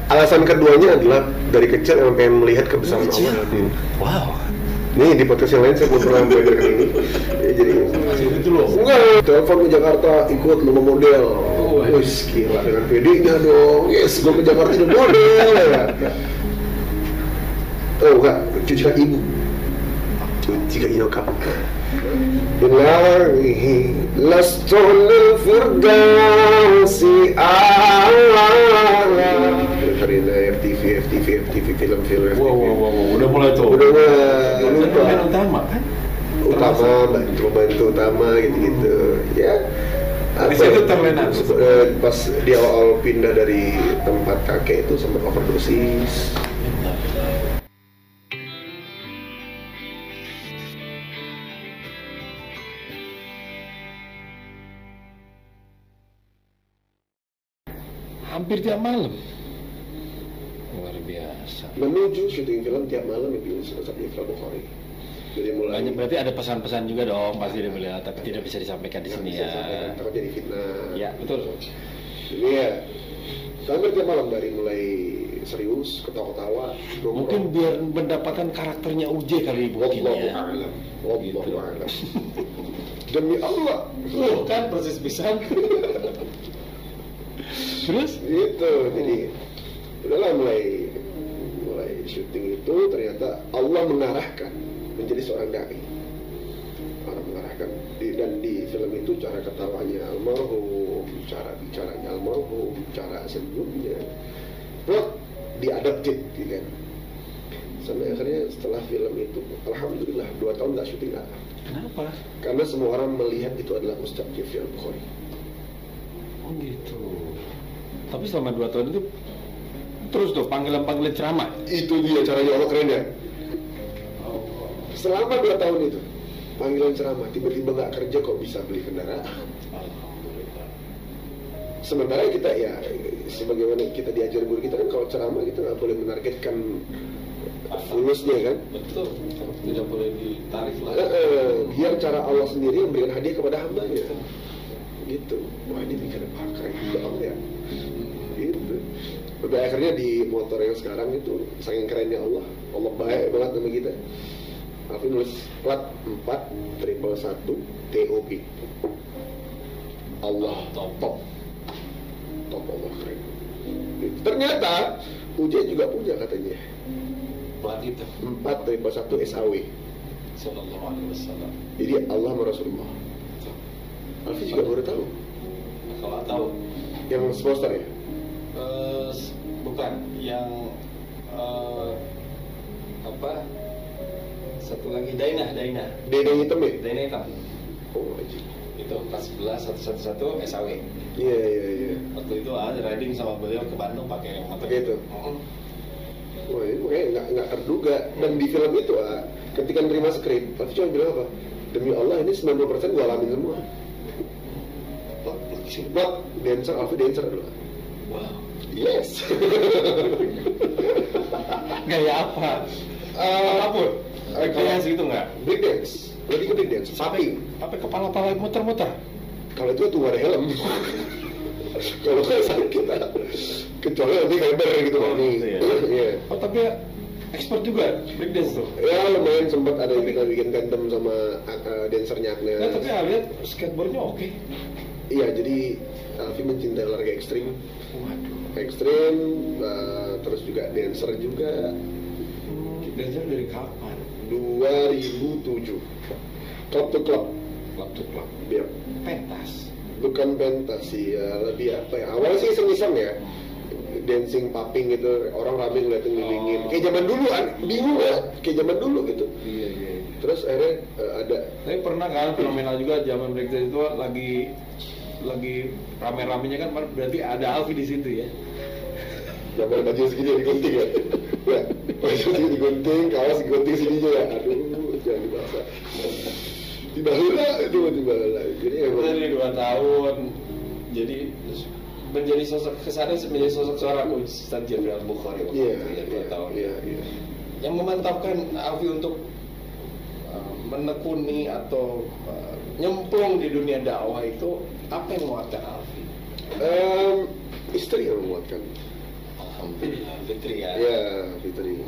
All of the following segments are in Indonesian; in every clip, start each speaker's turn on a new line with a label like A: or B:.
A: Alasan keduanya adalah dari kecil emang pengen melihat kebesaran Allah.
B: Wow.
A: Nih di podcast yang lain saya belum pernah membedakan ini. Jadi
C: itu loh.
A: enggak, telepon ke Jakarta ikut lomba model. Wih, gila dengan PD-nya dong. Yes, gue ke Jakarta jadi model ya. Oh enggak, cuci kaki ibu. Cuci kaki nyokap. Ilahi lastul firdausi a'la. Karena FTV film-film.
C: Wow, udah mulai tuh.
A: Udah mulai.
C: Pemain utama kan?
A: Bantu utama gitu-gitu. Ya.
C: Di situ terlena.
A: Pas di awal pindah dari tempat kakek itu sempat overdosis.
C: Hampir tiap malam. Luar biasa.
A: Menuju syuting film tiap malam itu Ustaz Ifra Bukhari. Jadi mulai
B: Banyak, berarti ada pesan-pesan juga dong pasti dia melihat, tapi tidak bisa disampaikan di sini ya.
A: Takut jadi fitnah.
B: Ya betul.
A: Ini ya. Hampir tiap malam dari mulai serius, ketawa-ketawa.
B: Mungkin biar mendapatkan karakternya UJ kali mungkin ya.
A: Wallahu a'lam. Demi Allah.
B: Loh kan persis pisan. Terus?
A: Gitu, jadi udahlah mulai syuting itu ternyata Allah mengarahkan menjadi seorang dai. Allah mengarahkan dan di film itu cara ketawanya almarhum, cara bicaranya almarhum, cara senyumnya, plot diadaptif, gitu kan. Sampai akhirnya setelah film itu, alhamdulillah 2 tahun nggak syuting nggak.
B: Kenapa?
A: Karena semua orang melihat itu adalah Ustaz Ifra Bukhari.
B: Oh gitu. Tapi selama 2 tahun itu terus tuh panggilan-panggilan ceramah.
A: Itu dia caranya Allah keren ya. Selama 2 tahun itu panggilan ceramah, tiba-tiba nggak kerja kok bisa beli kendaraan. Sementara kita ya sebagaimana kita diajar guru kita kan kalau ceramah kita nggak boleh menargetkan fulusnya kan.
C: Betul. Tidak boleh ditarik lah.
A: Biar cara Allah sendiri memberikan hadiah kepada hambanya. Gitu. Wah ini mikir keren banget ya. Gitu. Udah akhirnya di motor yang sekarang itu saking kerennya Allah baik banget sama kita. Aku nulis plat 411 TOP. Allah top Allah keren. Ternyata Uj juga punya katanya
C: Plat itu.
A: 411 SAW.
C: Sallallahu alaihi wasallam.
A: Jadi Allah sama Rasulullah. Alfi juga baru tahu.
C: Kalau tahu.
A: Yang sponsor ya?
C: Bukan yang apa? Satu lagi Dainah.
A: Dede hitam ya?
C: Dainah hitam.
A: Oh aja.
C: Itu kelas 11 111 SAW.
A: Iya.
C: Waktu itu ada riding sama beliau ke Bandung pakai motor
A: Gitu. Wah ini makanya nggak terduga. Dan di film itu ketika nerima skrip, Alfi cuma bilang apa? Demi Allah ini 90% gue alamin semua. Buat dancer, Alfi dancer adalah.
C: Wow.
A: Yes.
B: Gaya apa?
C: Apapun. Rekreasi gitu nggak?
A: Break dance, lebih ke break dance. Sampai
B: kepala muter-muter.
A: kalau itu tuh ada helm. Kalau kayak sakit kecuali nanti kayak gitu
B: Oh,
A: nih.
B: gitu ya.
A: Iya.
B: Oh tapi expert juga breakdance tuh.
A: Ya lumayan sempat ada yang kita bikin tandem sama dancernya Agnes.
B: Nah, tapi lihat skateboardnya oke.
A: Iya jadi Alfi mencintai olahraga ekstrim.
B: Waduh.
A: Ekstrim, terus juga dancer juga.
B: Dancer dari kapan?
A: 2007. Club to club. Dia
B: Pentas.
A: bukan pentas sih, ya lebih apa ya? Awalnya sih iseng-iseng ya. Dancing, popping gitu, orang rame ngeliatin ngelilingin. Kayak zaman dulu, bingung ya, kayak zaman dulu gitu.
B: Iya.
A: Terus akhirnya ada.
B: Tapi pernah kan fenomenal juga zaman breakdance itu lagi rame-ramenya kan berarti ada Alfi di situ ya.
A: Gambar baju segini digunting ya. Ya, baju segini digunting, kaos digunting sininya ya. Aduh, jangan dibahas. Tiba-tiba itu tiba-tiba. Jadi emang
B: Dari 2 tahun. Jadi menjadi sosok kesannya menjadi sosok seorang Ustaz Ifra Bukhari waktu itu ya 2 tahun.
A: Iya.
B: Yang memantapkan Alfi untuk menekuni atau nyemplung di dunia dakwah itu apa yang menguatkan Alfi?
A: Istri yang menguatkan.
B: Alhamdulillah, Fitri ya.
A: Ya, Fitri.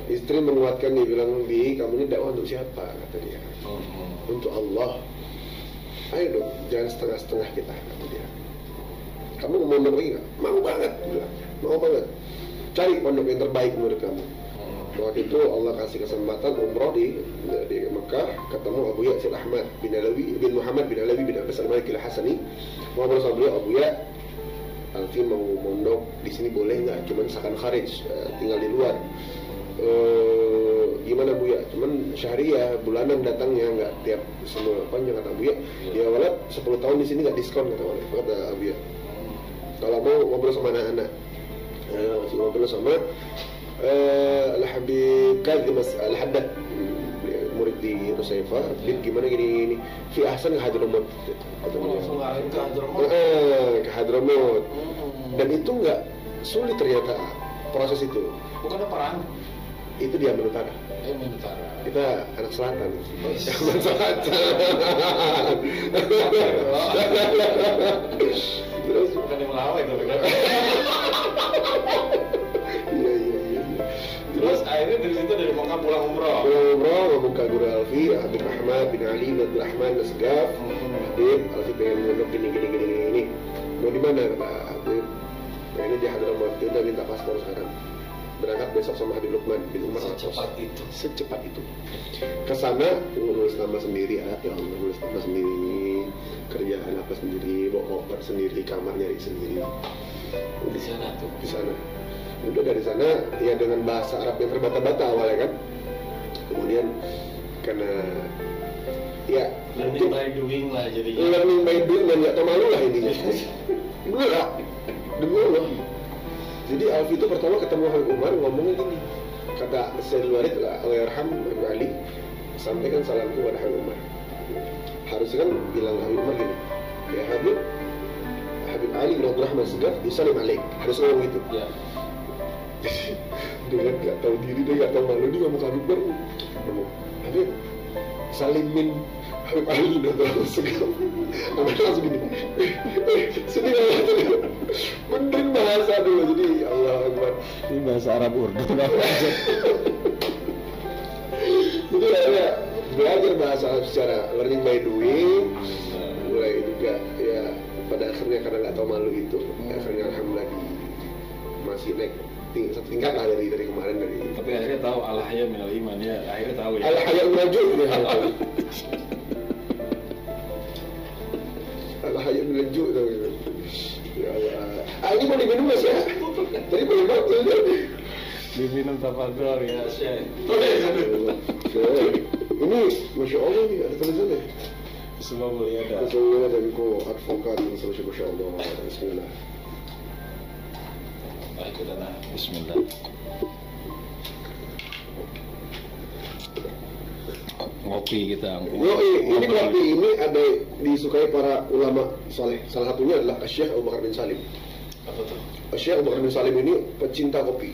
A: Istri menguatkan, dia bilang, Bi, kamu ini dakwah untuk siapa? Kata dia. Untuk Allah. Ayo dong, jangan setengah-setengah kita, kata dia. Kamu mau pergi nggak? Mau banget, bilang. Mau banget. Cari pondok yang terbaik menurut kamu. Waktu itu Allah kasih kesempatan umroh di Mekah, ketemu Abu Ya Said Ahmad bin Alawi bin Muhammad bin Alawi bin Abbas al-Maliki al-Hasani. Ngobrol sama beliau, Abu Ya, Alfi mau mondok di sini boleh nggak? Cuman sakan kharij, tinggal di luar. Gimana Bu Ya? Cuman syahriah, bulanan datangnya, nggak tiap semua panjang, kata Abu Ya. Ya walad 10 tahun di sini nggak diskon, kata Abu Ya. Kalau mau ngobrol sama anak-anak, ngobrol sama Al-Habib Kadzim Al-Haddad, murid di Nusaifah. Habib gimana gini fi ahsan ke Hadramut.
B: Langsung ngarahin ke Hadramut.
A: Ke Hadramut. Dan itu nggak sulit ternyata proses itu.
B: Bukan perang.
A: Itu di Yaman Utara.
B: Yaman Utara.
A: Kita anak selatan. Yaman Selatan.
B: Terus bukan yang melawai tapi kan.
A: Iya.
B: Terus akhirnya dari situ dari Mekah pulang umroh.
A: Ngomong ke Guru Alfi, Habib Ahmad bin Ali bin Abdul Rahman Nasgaf. Habib, Alfi pengen mondok gini. Mau di mana, kata Habib? Pengennya di Hadramut. Kita minta paspor sekarang. Berangkat besok sama Habib Lukman bin Umar. Secepat itu. Kesana nulis nama sendiri, ya Allah, nulis nama sendiri, kerjaan apa sendiri, bawa koper sendiri, kamar nyari sendiri.
B: Di sana tuh.
A: Di sana. Udah dari sana ya dengan bahasa Arab yang terbata-bata awalnya kan. Kemudian karena ya
B: learning by doing lah jadinya.
A: Learning by doing dan nggak tahu malu lah intinya. Bener demi Allah. Jadi Alfi itu pertama ketemu Habib Umar ngomongnya gini. Kata Sayyidul Walid Allahyarham Habib Ali, sampaikan salamku kepada Habib Umar. Harusnya kan bilang Habib Umar gini, ya Habib Ali bin Abdul Rahman Segaf yusalim alaik. Harus ngomong gitu.
B: Ya.
A: Dia kan gak tahu diri, dia gak tahu malu, dia ngomong Habib Umar ngomong, Habib salimin Habib Ali bin Abdul Rahman Segaf. Namanya langsung gini, sedih banget. Benerin bahasa dulu, jadi Allah Akbar.
C: Ini bahasa Arab Urdu.
A: Jadi akhirnya belajar bahasa Arab secara learning by doing. Mulai juga ya pada akhirnya karena nggak tahu malu itu, akhirnya alhamdulillah masih naik satu tingkat lah dari kemarin dari.
C: Tapi akhirnya tahu al-haya minal iman ya. Akhirnya tahu ya.
A: Al-haya minal ya. Al-haya minal gitu. Ya Allah. Ini mau diminum mas ya? Tadi boleh banget ya.
C: Diminum tafadhol ya Syekh.
A: Ini Masya Allah nih ada tulisannya.
C: Semua boleh ada.
A: Semuanya dari ko advokat Masya Allah. Bismillah.
B: Baik, udah nah.
C: Bismillah. Ngopi kita.
A: Ini kopi ini ada disukai para ulama saleh. Salah satunya adalah Syekh Abu Bakar bin Salim.
B: Apa tuh?
A: Syekh Abu Bakar bin Salim ini pecinta kopi.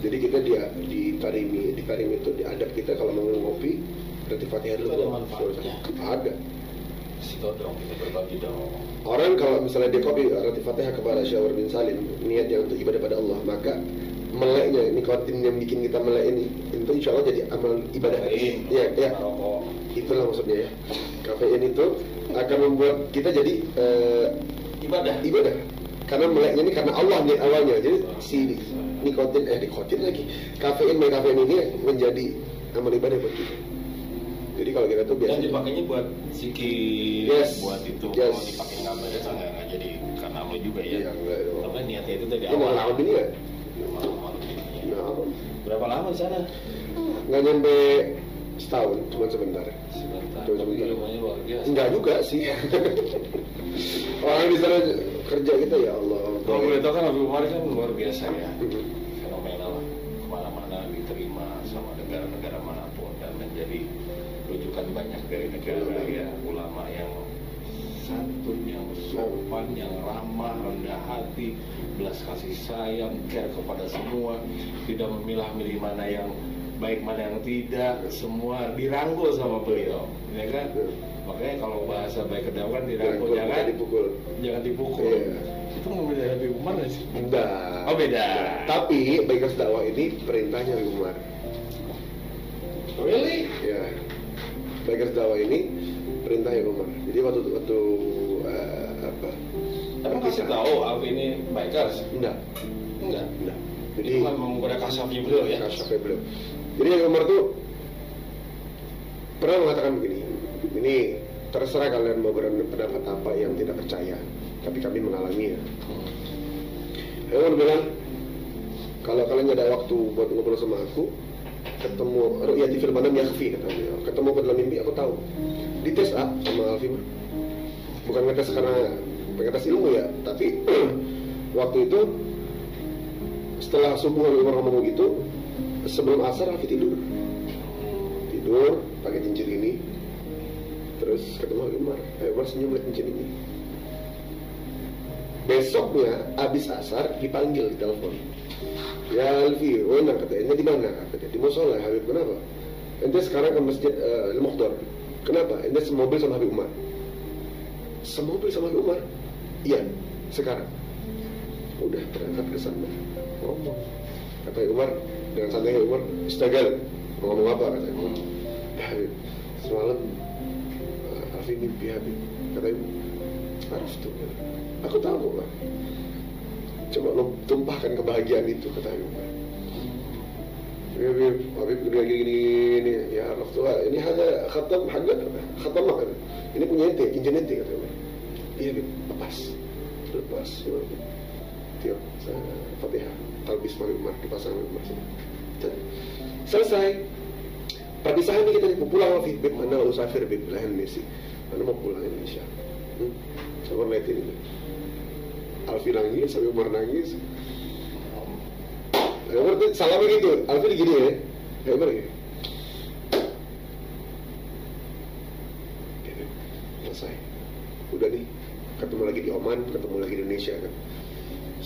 A: Jadi kita ditarimi itu diadab kita kalau mau ngopi berarti Fatihah dulu.
B: Ada manfaatnya.
A: Ada.
B: Situ dong kita berbagi dong.
A: Orang kalau misalnya dia kopi rati Fatihah kepada Syekh Abu Bakar bin Salim niatnya untuk ibadah pada Allah, maka meleknya nikotin yang bikin kita melek ini itu insya Allah jadi amal ibadah. Ya. Itulah maksudnya ya. Kafein itu akan membuat kita jadi ibadah. Karena meleknya ini karena Allah nih awalnya. Jadi si nikotin lagi. Kafein ini menjadi amal ibadah buat kita. Jadi kalau kita tuh biasa.
B: Dan dipakainya buat zikir, buat itu. Kalau dipakai nggak beres nggak jadi karena lo juga ya.
A: Iya, enggak.
B: Karena niatnya itu dari
A: awal.
B: awal.
A: Ini ya.
B: Berapa lama di sana?
A: Nggak nyampe setahun, cuma sebentar.
B: Tapi ilmunya luar biasa.
A: Enggak juga sih. Orang di sana kerja kita ya Allah.
B: Kalau boleh tahu kan Habib Umar kan luar biasa ya. Fenomenal lah. Kemana-mana diterima sama negara-negara manapun dan menjadi rujukan banyak dari negara ya, ulama yang santun, yang sopan, yang ramah, rendah hati, belas kasih sayang, care kepada semua, tidak memilah-milih mana yang baik mana yang tidak, semua dirangkul sama beliau, ya kan? Makanya kalau bahasa baik kedawan dirangkul, jangan
A: dipukul.
B: Jangan dipukul.
A: Iya.
B: Itu mobil Habib Umar nggak sih?
A: Enggak.
B: Oh beda.
A: Tapi Bikers dakwah ini perintahnya Habib Umar.
B: Really?
A: Ya. Bikers dakwah ini perintahnya Habib Umar. Jadi waktu apa?
B: Emang kasih tahu Alfi ini bikers?
A: Enggak.
B: Enggak.
A: Jadi
B: Itu kan menggunakan kasafnya beliau ya?
A: Kasafnya beliau. Jadi Habib Umar tuh pernah mengatakan begini, ini terserah kalian mau berpendapat apa yang tidak percaya, tapi kami mengalaminya. Habib Umar bilang, kalau kalian ada waktu buat ngobrol sama aku, ketemu ru'yati fil manam yakhfi, kata beliau. Ketemu dalam mimpi aku tahu. Dites sama Alfi mah. Bukan ngetes karena pengetes ilmu ya, tapi waktu itu setelah subuh Habib Umar ngomong gitu, sebelum asar Alfi tidur pakai cincin ini, terus ketemu Habib Umar. Habib Umar senyum lihat cincin ini. Besoknya abis asar dipanggil di telepon. Ya Alfi, enak katanya, di mana? Katanya di musola. Habib, kenapa? Ente sekarang ke masjid Al-Muqdar. Kenapa? Ente semobil sama Habib Umar. Semobil sama Habib Umar? Iya, sekarang. Udah berangkat ke sana. Ngomong. Kata Habib Umar dengan santai, Habib Umar, istagal. Mau ngomong apa? Kata Habib Umar. Habib, semalam Alfi mimpi Habib. Kata Habib, harus tuh. Aku tahu Pak. Coba lo tumpahkan kebahagiaan itu, kata Habib Umar. Habib gini, ya Rasulullah, ini hanya khatam hajat, khatam makan. Ini punya ente, cincin ente, kata Umar. Iya Habib, lepas. Tiap Fatihah, talbis Habib Umar, dipasang Habib Umar. Selesai. Perpisahan ini kita mau pulang Habib, mana usafir Habib, lahan Messi. Mana mau pulang Indonesia. Coba lihat ini. Alfi nangis, Habib Umar nangis. Habib Umar tuh salamnya gitu, Alfi gini ya, Habib Umar gini. Selesai. Udah nih, ketemu lagi di Oman, ketemu lagi di Indonesia kan.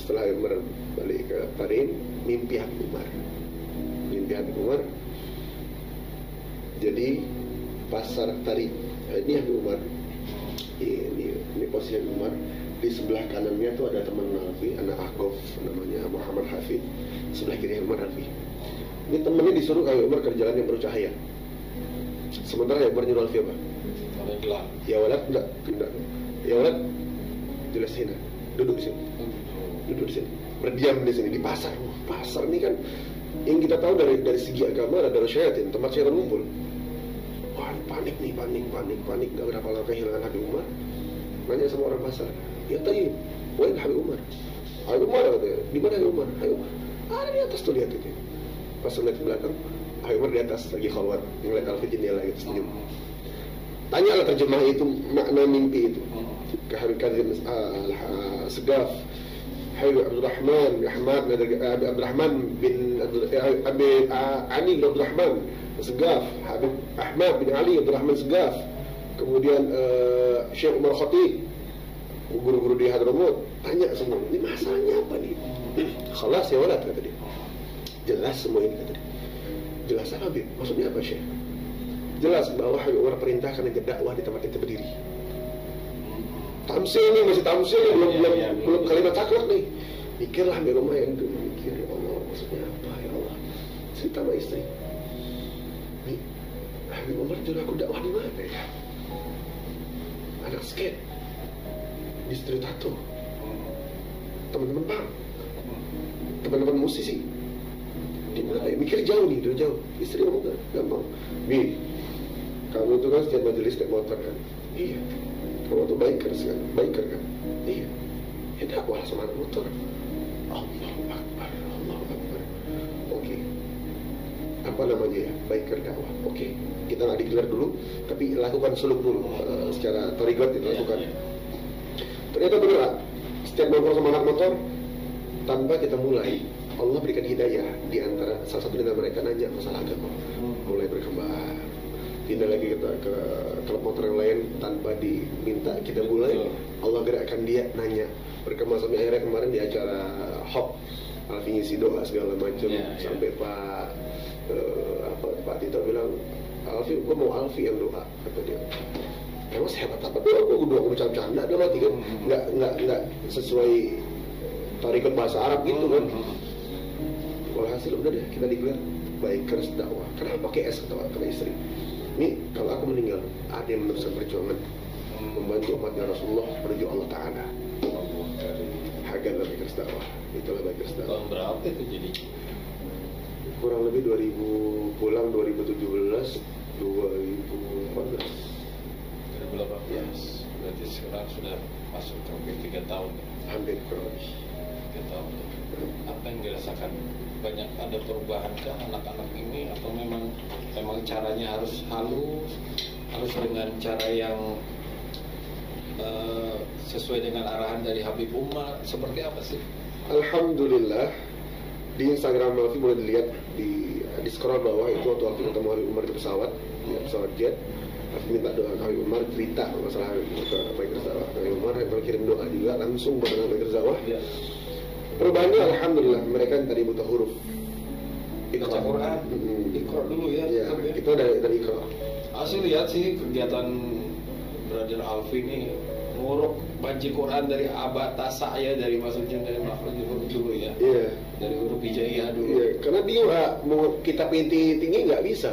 A: Setelah Habib Umar balik ke Bahrain, mimpi Habib Umar. Jadi pasar tari. Ini Habib Umar. Ini posisi Habib Umar. Di sebelah kanannya tuh ada teman Alfi, anak Agof, namanya Muhammad Hafid. Sebelah kiri Umar Alfi. Ini temennya disuruh Habib Umar ke jalan yang bercahaya. Sementara Habib Umar nyuruh Alfi apa? Ya walad, enggak. Ya walad, jelas sini. Duduk di sini. Berdiam di sini di pasar. Pasar ini kan yang kita tahu dari segi agama ada syaitan, tempat syaitan ngumpul. Wah, panik. Gak berapa lama kehilangan Habib Umar. Nanya sama orang pasar. Ya tadi, wain Habib Umar. Habib Umar katanya, di mana Habib Umar? Ada di atas tuh, lihat itu. Pas lihat ke belakang, Habib Umar di atas lagi khalwat, ngeliat Alfi jendela gitu senyum. Tanyalah terjemah itu, makna mimpi itu. Ke Habib Kazim Segaf, Habib Abdurrahman bin Ali bin Abdurrahman Segaf, Habib Ahmad bin Ali Abdurrahman Segaf. Kemudian Syekh Umar Khatib, guru-guru di Hadramaut, tanya semua, ini masalahnya apa nih? Khalas ya walad, kata dia. Jelas semua ini, kata dia. Jelas apa Habib? Maksudnya apa Syekh? Jelas bahwa Habib Umar perintahkan aja dakwah di tempat kita berdiri. Tamsil nih, masih tamsil nih, belum kalimat saklek nih. Pikirlah Habib Umar yang dulu, mikir ya Allah, maksudnya apa ya Allah? Cerita sama istri. Nih, Habib Umar nyuruh aku dakwah di mana ya? Anak skate di street tattoo, teman-teman bang, teman-teman musisi, di mana ya? Mikir jauh nih, udah jauh. Istri ngomong kan, gampang. Bi, kamu itu kan setiap majelis naik motor kan? Iya. Kamu tuh biker kan? Iya. Ya dakwah sama anak motor. Allahu Akbar. Oke. Apa namanya ya? Biker dakwah. Oke. Kita nggak declare dulu, tapi lakukan suluk dulu. Secara torigot itu lakukan. Ternyata benar, setiap ngobrol sama anak motor, tanpa kita mulai, Allah berikan hidayah di antara salah satu dari mereka nanya masalah agama. Mulai berkembang. Pindah lagi kita ke klub motor yang lain tanpa diminta kita mulai, Allah gerakkan dia nanya. Berkembang sampai akhirnya kemarin di acara Hop Alfi ngisi doa segala macam,
B: Iya.
A: sampai Pak Tito bilang, Alfi, gue mau Alfi yang doa, kata dia. Emang sehebat apa tuh? Aku doa bercanda dalam hati kan, nggak sesuai tarikat bahasa Arab gitu kan. Walhasil udah deh, kita digelar Bikers dakwah. Kenapa pakai S, kata istri? Ini kalau aku meninggal, ada yang meneruskan perjuangan membantu umatnya Rasulullah menuju Allah Ta'ala. Haganlah Bikers dakwah. Itulah Bikers dakwah.
B: Tahun berapa itu jadi?
A: Kurang lebih 2000, pulang 2017, 2014.
B: 2018. Berarti sekarang sudah masuk hampir 3 tahun ya?
A: Hampir kurang lebih.
B: 3 tahun. Apa yang dirasakan? Banyak ada perubahan ke anak-anak ini atau memang caranya harus halus, harus dengan cara yang sesuai dengan arahan dari Habib Umar, seperti apa sih?
A: Alhamdulillah, di Instagram Alfi boleh dilihat di scroll bawah itu waktu Alfi ketemu Habib Umar di pesawat, pesawat jet. Alfi minta doa ke Habib Umar, cerita masalah ke Bikers dakwah. Habib Umar yang kirim doa juga langsung dengan Bikers dakwah.
B: Ya.
A: Perubahannya alhamdulillah, mereka yang tadi buta huruf.
B: Baca Quran, Iqra dulu ya.
A: Ya,
B: tetap ya.
A: kita dari Iqra.
B: Asli lihat sih kegiatan Brother Alfi ini nguruk baca Quran dari abad tasa ya, dari maksudnya dari makhluk huruf dulu ya.
A: Iya.
B: Dari huruf hijaiyah dulu.
A: Iya, karena dia mau kitab inti tinggi nggak bisa.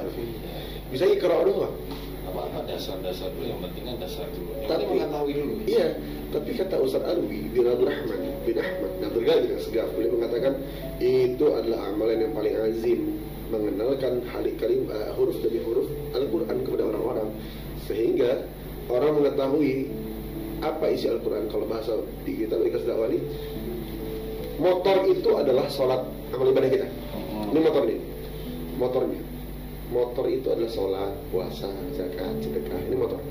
A: Bisa Iqra doang.
B: Apa dasar-dasar dulu, yang penting kan dasar dulu. Yang
A: Tapi-
B: penting mengetahui dulu.
A: Iya, tapi kata Ustaz Alwi bin Abdul Rahman bin Ahmad Abdul Ghani Segaf, beliau mengatakan itu adalah amalan yang paling azim, mengenalkan huruf demi huruf Al-Quran kepada orang-orang, sehingga orang mengetahui apa isi Al-Quran. Kalau bahasa di kita Bikers dakwah ini, motor itu adalah sholat, amal ibadah kita. Ini motornya. Motor itu adalah sholat, puasa, zakat, sedekah. Ini motor.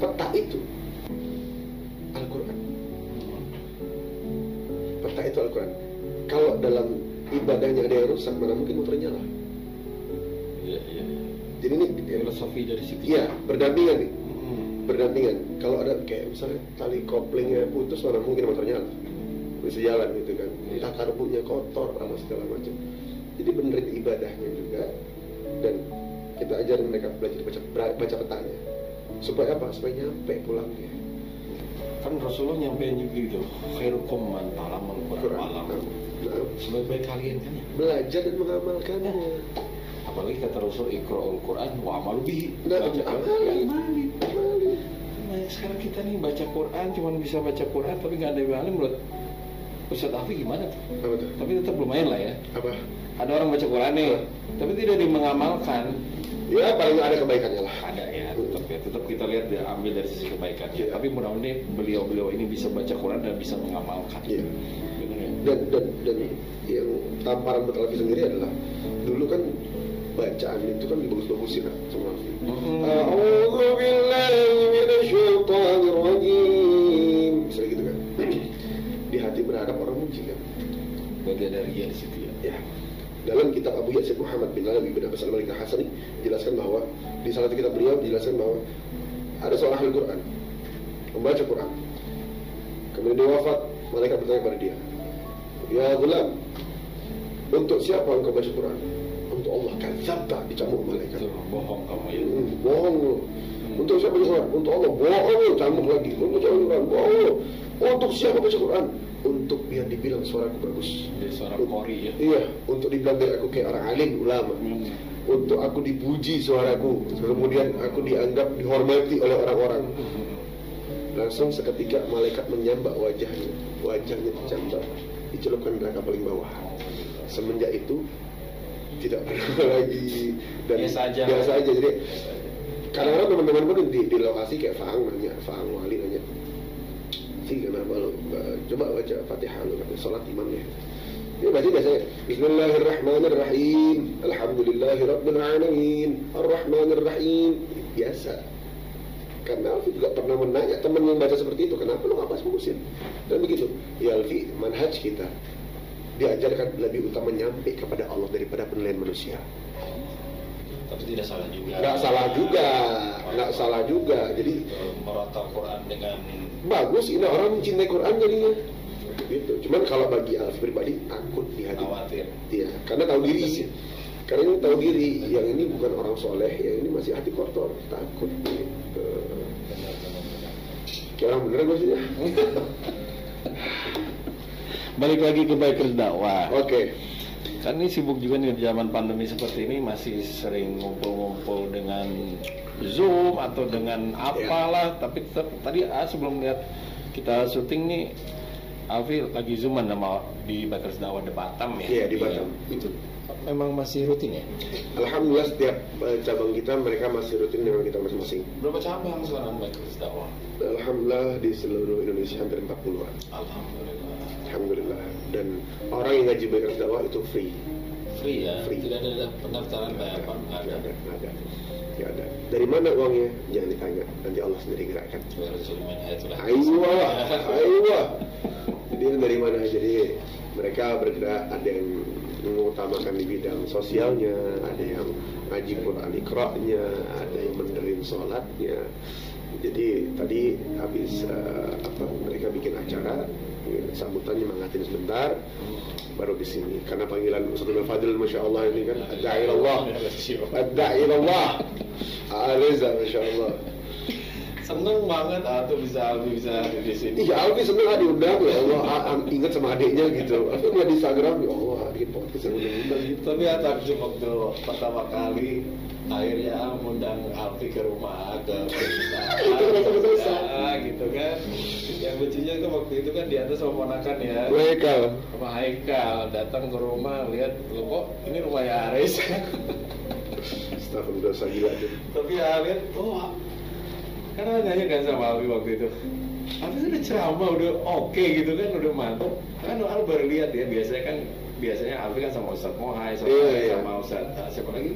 A: Peta itu Al-Quran. Peta itu Al-Quran. Kalau dalam ibadahnya ada yang rusak, mana mungkin motornya nyala.
B: Iya, iya.
A: Jadi ini
B: Filosofi dari situ.
A: iya, berdampingan nih.
B: Hmm.
A: Berdampingan. Kalau ada kayak misalnya tali koplingnya putus, mana mungkin motornya nyala. Bisa jalan gitu kan. Entah karbunya kotor atau segala macam. Jadi benerin ibadahnya juga, dan kita ajarin mereka belajar baca petanya. Supaya apa? Supaya nyampe pulangnya.
B: Kan Rasulullah nyampein juga gitu, khairukum man ta'allamal Qur'an malam.
A: Nah,
B: Sebaik-baik kalian kan ya.
A: belajar dan mengamalkannya.
B: Apalagi kata Rasul Iqra'ul Qur'an wa amalu bihi.
A: Nah,
B: Baca
A: amali.
B: Nah, sekarang kita nih baca Quran, cuma bisa baca Quran tapi nggak ada yang alim. Menurut Ustaz Afi gimana tuh?
A: Apa tuh?
B: Tapi tetap lumayan lah ya.
A: Apa?
B: Ada orang baca Quran nih, tapi tidak mengamalkan.
A: Ya paling ada kebaikannya lah.
B: Ada ya, tetap kita lihat dia ambil dari sisi kebaikannya.
A: Iya.
B: Tapi mudah-mudahan beliau ini bisa baca Quran dan bisa mengamalkan.
A: Iya.
B: Benar ya?
A: Dan yang tamparan buat Alfi sendiri adalah dulu kan bacaan itu kan dibagus-bagusin lah sama Alfi. A'udzu billahi minasyaitonir rajim. Misalnya gitu kan. Di hati berharap orang muji kan.
B: Bagian dari dia di situ ya.
A: Ya. Dalam kitab Abu Yazid Muhammad bin Alawi bin Abbas al-Malik al-Hasani dijelaskan bahwa di salah satu kitab beliau dijelaskan bahwa ada seorang ahli Quran membaca Quran, kemudian dia wafat, malaikat bertanya kepada dia, ya gulam, untuk siapa engkau baca Quran? Untuk Allah. Kadzabta, dicambuk malaikat.
B: Itu bohong kamu ya.
A: Bohong lu. Untuk siapa baca Quran? Untuk Allah. Bohong lu, cambuk lagi. Untuk siapa baca Quran? Bohong lu. Untuk siapa baca Quran? Untuk biar dibilang suaraku bagus.
B: Dia seorang kori ya.
A: Iya, untuk dibilang biar aku kayak orang alim, ulama. Untuk aku dipuji suaraku, kemudian aku dianggap dihormati oleh orang-orang. Langsung seketika malaikat menyambar wajahnya dicambar, dicelupkan neraka paling bawah. Semenjak itu tidak pernah lagi dan biasa aja. Jadi kadang-kadang teman-teman pun di lokasi kayak Faang Wali nanya, sih kenapa lo coba baca Fatihah lo, kata sholat imamnya. Dia baca biasanya Bismillahirrahmanirrahim, Alhamdulillahirabbil alamin, Arrahmanirrahim. Biasa. Karena Alfi juga pernah menanya teman yang baca seperti itu, kenapa lo nggak pas musim? Dan begitu. Ya Alfi, manhaj kita diajarkan lebih utama nyampe kepada Allah daripada penilaian manusia.
B: Tapi tidak salah juga.
A: Nggak salah juga. Jadi
B: merotal Quran dengan
A: bagus, ini orang mencintai Quran jadinya. gitu. Cuman kalau bagi Alfi pribadi takut di hati.
B: Khawatir.
A: Iya, karena tahu diri. Karena ini tahu diri, yang ini bukan orang soleh, yang ini masih hati kotor, takut gitu. Kayak orang bener maksudnya.
C: Balik lagi ke bikers dakwah.
A: Oke.
C: Kan ini sibuk juga nih zaman pandemi seperti ini, masih sering ngumpul-ngumpul dengan Zoom atau dengan apalah. Tapi tetap, tadi sebelum lihat kita syuting nih, Alfi lagi Zooman sama di bikers dakwah di Batam ya.
A: Iya, di Batam.
C: Itu memang masih rutin ya?
A: Alhamdulillah setiap cabang kita mereka masih rutin dengan kita masing-masing.
B: Berapa cabang sekarang bikers dakwah?
A: Alhamdulillah di seluruh Indonesia hampir 40-an.
B: Alhamdulillah.
A: Alhamdulillah. Dan orang yang ngaji bikers dakwah itu free.
B: Free ya?
A: Free.
B: Tidak ada pendaftaran bayar Pak? Nggak ada.
A: Nggak ada. Dari mana uangnya? Jangan ditanya. Nanti Allah sendiri gerakkan. Aywa. Jadi dari mana? Jadi mereka bergerak, ada yang mengutamakan di bidang sosialnya, ada yang ngaji Quran Iqra-nya, ada yang benerin sholatnya. Jadi tadi habis mereka bikin acara, sambutannya mangatin sebentar, baru di sini. Karena panggilan Ustadzul Fadil, masya Allah ini kan, ad-da'ilallah, Aliza, masya Allah.
B: Seneng banget tuh bisa hadir di sini.
A: Iya, Alfi seneng diundang, ya Allah, ingat sama adiknya gitu. Alfi ngeliat di Instagram, ya Allah, bikin podcast yang undang gitu.
B: Tapi takjub waktu pertama kali akhirnya mengundang Alfi ke rumah, ke perusahaan gitu kan. Yang lucunya kan waktu itu kan di atas sama ponakan ya, sama Haikal datang ke rumah, lihat loh kok ini rumah Aris.
A: Astagfirullah, dosa gila tuh.
B: Tapi ya lihat, karena nanya kan sama Alfi waktu itu, Alfi sudah ceramah, udah oke gitu kan, udah mantap. Kan Alfi baru lihat ya, biasanya Alfi kan sama Ustadz Mohai, sama Ustadz siapa lagi?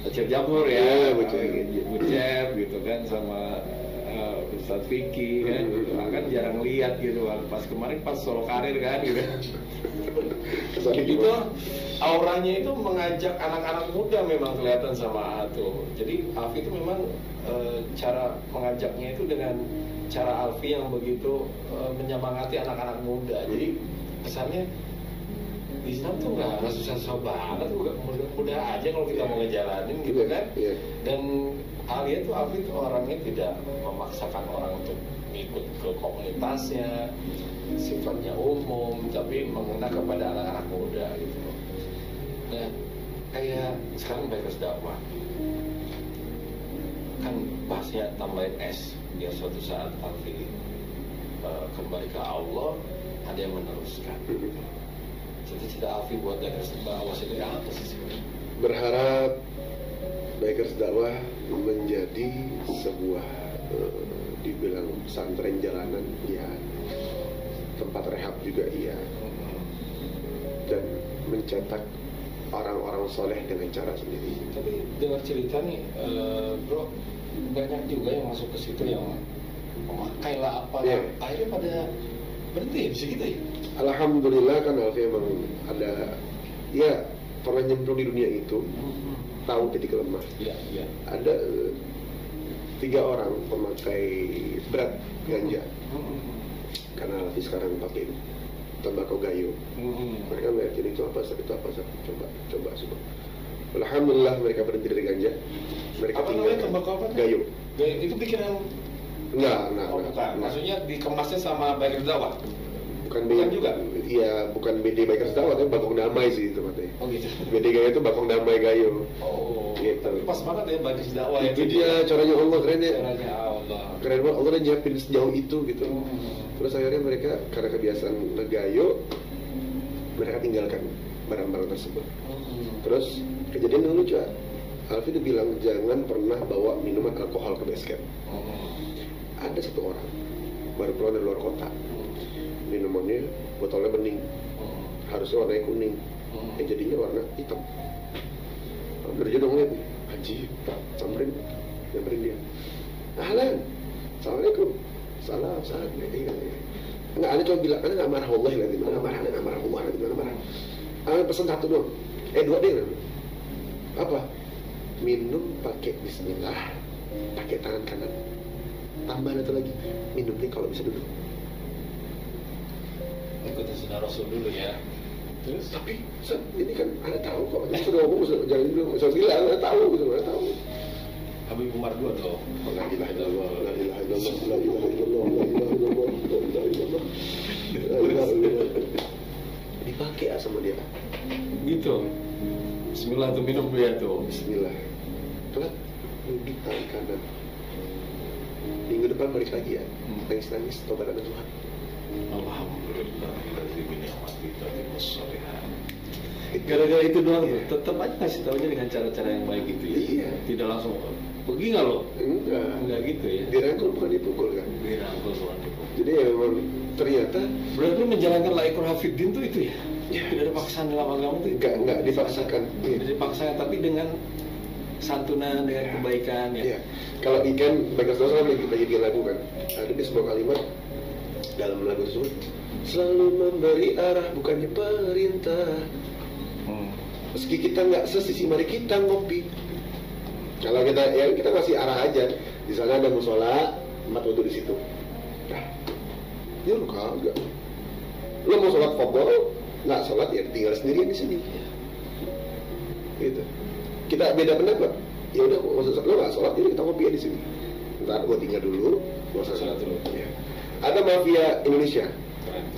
B: Cep Jabur ya, Bucep gitu kan, sama Ustadz Vicky kan, kan jarang lihat gitu. Pas kemarin pas solo karir kan gitu. Itu auranya itu mengajak anak-anak muda memang kelihatan sama tuh. Jadi Alfi itu memang cara mengajaknya itu dengan cara Alfi yang begitu menyemangati anak-anak muda. Jadi kesannya Islam tuh nggak susah-susah banget, mudah aja kalau kita mau ngejalanin gitu kan. Dan Alia tuh Alfi tuh orangnya tidak memaksakan orang untuk ikut ke komunitasnya, sifatnya umum, tapi mengena kepada anak-anak muda gitu loh. Nah, kayak sekarang bikers dakwah kan bahasnya tambahin S, dia suatu saat Alfi kembali ke Allah, ada yang meneruskan. Cita-cita Alfi buat bikers dakwah itu apa sih sebenarnya?
A: Berharap bikers dakwah menjadi sebuah dibilang pesantren jalanan, ya, tempat rehab juga, iya, dan mencetak orang-orang soleh dengan cara sendiri.
B: Tapi dengar cerita nih, bro, banyak juga yang masuk ke situ yang memakai lah apa, akhirnya pada berhenti bisa gitu ya.
A: Alhamdulillah kan Alfi emang ada, ya, pernah nyemplung di dunia itu, tahu titik lemah.
B: Iya.
A: Ada 3 orang pemakai berat ganja, karena Alfi sekarang pakai tembakau gayo. Mereka melihat itu apa, coba. Alhamdulillah mereka berhenti dari ganja. Mereka
B: apa
A: tinggal
B: tembakau apa?
A: Gayo.
B: Itu bikinan?
A: Enggak.
B: Maksudnya dikemasnya sama bikers dakwah?
A: Bukan
B: juga?
A: Iya, bukan BD bikers dakwah, tapi bakong damai sih tempatnya.
B: Oh gitu.
A: BD gayo itu bakong damai gayo.
B: Oh.
A: Gitu.
B: Tapi pas banget ya bikers dakwah
A: itu dia caranya Allah, keren ya.
B: Caranya Allah.
A: Keren banget, Allah udah nyiapin sejauh itu gitu. Terus akhirnya mereka karena kebiasaan ngegayo, mereka tinggalkan barang-barang tersebut. Terus kejadian yang lucu, Alfi udah bilang jangan pernah bawa minuman alkohol ke base camp. Ada 1 orang baru pulang dari luar kota, minumannya botolnya bening, harusnya warnanya kuning, jadinya warna hitam. Kerja dong lihat nih, haji, nyamperin dia, ahlan, assalamualaikum, salam, enggak, anda cuma bilang, anda nggak marah Allah lagi, nggak marah Allah, nggak marah. Anda pesan 1 doang, 2 deh, apa? Minum pakai Bismillah, pakai tangan kanan. Tambahan itu lagi, minumnya kalau bisa duduk.
B: ikutin sunnah Rasul dulu ya. Terus
A: Tapi ini kan Anda tahu kok. Ini sudah ngomong, jangan bilang, saya bilang Anda tahu gitu, Anda tahu.
B: Habib Umar dua dong.
A: La ilaha illallah, la ilaha illallah, la ilaha illallah, la ilaha illallah, la ilaha illallah, la ilaha illallah. Dipakai sama dia.
B: Gitu. Bismillah tuh minum ya tuh.
A: Bismillah. Kelak di tangan kanan. Minggu depan balik lagi ya. Nangis-nangis tobat sama Tuhan.
B: Alhamdulillah. Dari nikmati tadi musolihan.
C: Gara-gara itu doang tuh, tetap aja ngasih tahunya dengan cara-cara yang baik gitu ya.
A: Iya.
C: Tidak langsung pergi nggak lo?
A: Enggak
C: Gitu ya.
A: Dirangkul bukan dipukul kan.
B: Dirangkul Tuhan itu.
A: Jadi ya memang ternyata
C: Berarti lu menjalankan laikul hafidin tuh itu ya?
A: Ya.
C: Tidak ada paksaan dalam agama tuh.
A: enggak dipaksakan. Iya.
C: Tidak dipaksakan, tapi dengan santunan, dengan kebaikan ya.
A: Iya. Kalau ikan bagas dosa kan lagi dia lagu kan. Ada di sebuah kalimat dalam lagu tersebut, selalu memberi arah bukannya perintah. Meski kita nggak sesisi, mari kita ngopi. Kalau kita ya kita kasih arah aja. Di sana ada musola, tempat wudhu di situ. Nah, ya lu kagak. Lo mau sholat fadol, nggak sholat ya tinggal sendirian di sini. Gitu. Kita beda pendapat. Ya udah, maksud lo nggak sholat, jadi kita ngopi ya di sini. Ntar gua tinggal dulu, gua sholat dulu. Ya. Ada mafia Indonesia,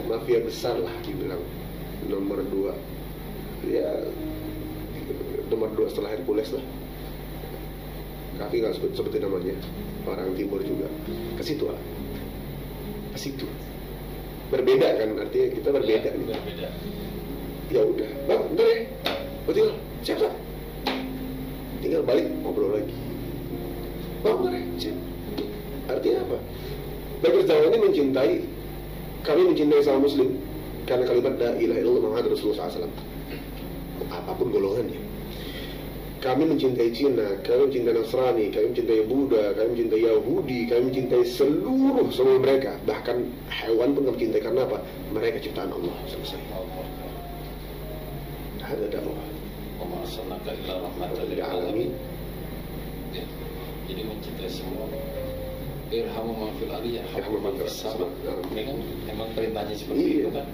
A: mafia besar lah dibilang, nomor 2. Ya, nomor 2 setelah Hercules lah. Kaki nggak sebutin namanya, orang timur juga. Ke situ lah, ke situ. Berbeda kan, artinya kita berbeda.
B: Ya,
A: nih.
B: berbeda.
A: Ya udah, bang, bentar ya. Gua tinggal, siap. Tinggal balik ngobrol lagi. Bang, bentar ya, siap. Artinya apa? Baik Jawa ini mencintai, kami mencintai sama Muslim karena kalimat la ilaha illallah Muhammad Rasulullah SAW. Apapun golongannya. Kami mencintai Cina, kami mencintai Nasrani, kami mencintai Buddha, kami mencintai Yahudi, kami mencintai semua mereka. Bahkan hewan pun kami mencintai karena apa? Mereka ciptaan Allah. Selesai. Ada dakwah.
B: Wa arsalnaka illa rahmatan lil alamin. Ya. Jadi mencintai semua. Irhamu man fil ardi yarhamu man fis sama. Ini kan emang perintahnya seperti
A: Iya.
B: itu kan.